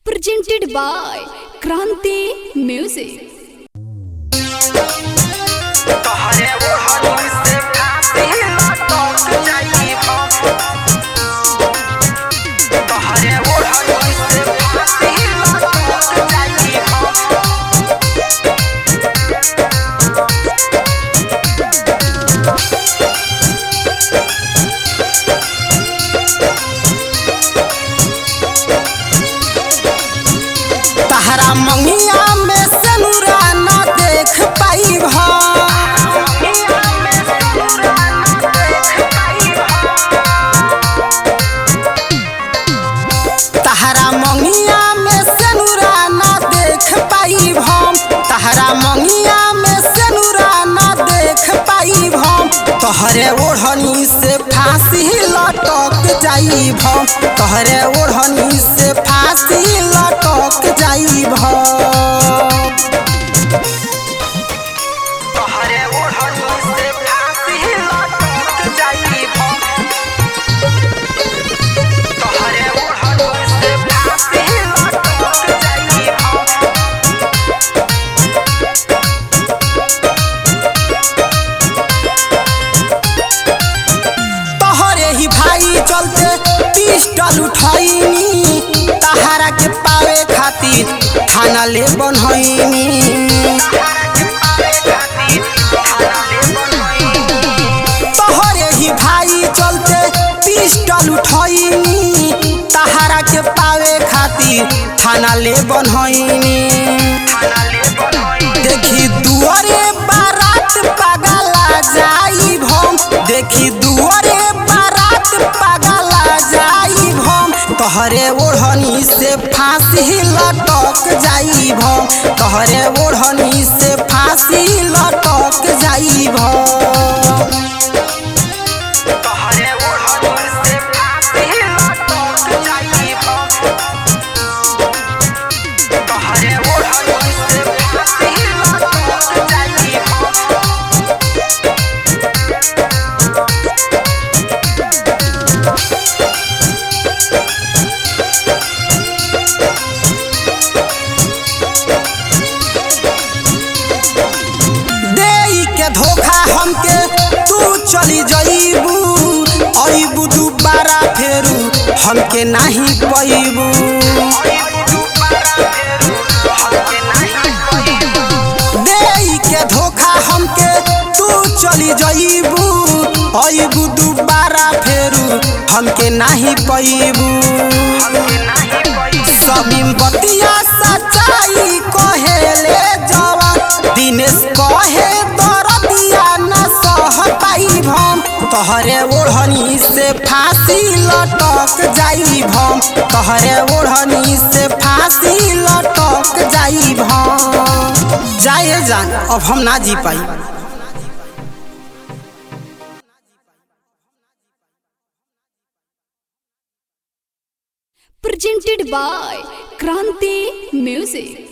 presented by Kranti Music. तहरा मंगिया में सनुरा ना देख पाई तहरा मंगिया में सनुरा ना देख पाई तहरा मंगिया में सनुरा ना देख पाई तोहरे ओढ़नी से फांसी लटक जाई तोहरे ओढ़नी से फांसी लटक जाई तोहरे ओढ़नी से फांसी लटक जाई तोहरे ओढ़नी से फांसी लटक जाई तोहरे ही भाई चलते पिस्टल उठैनी तहरा के पावे खातिर थाना ले बनैनी तोहरे ही भाई चलते पिस्टल उठैनी तहरा के पावे खातिर थाना ले बनैनी देखी दुआरे बारात पागला जाई देखी दुआरे बारात पागला जाई तोहरे ओढ़नी से फांसी लटक जाई तोहरे ओढ़नी से फांसी लटक जाई तोहरे ओढ़नी से फांसी लटक जाई तोहरे ओढ़नी से फांसी लटक जाई धोखा हमके तू चली जाइबू अइबू दोबारा फेरू हमके नहीं पइबू देई के धोखा हमके तू चली जाइबू अइबू दोबारा फेरू हमके नहीं पइबू सभी बतिया सच्चाई कहेले जवान दिनेश कहे तोहरे ओढ़नी से फांसी लटक जाई तोहरे ओढ़नी से फांसी लटक जाई जाए जान अब हम ना जी पाई। Presented by Kranti Music.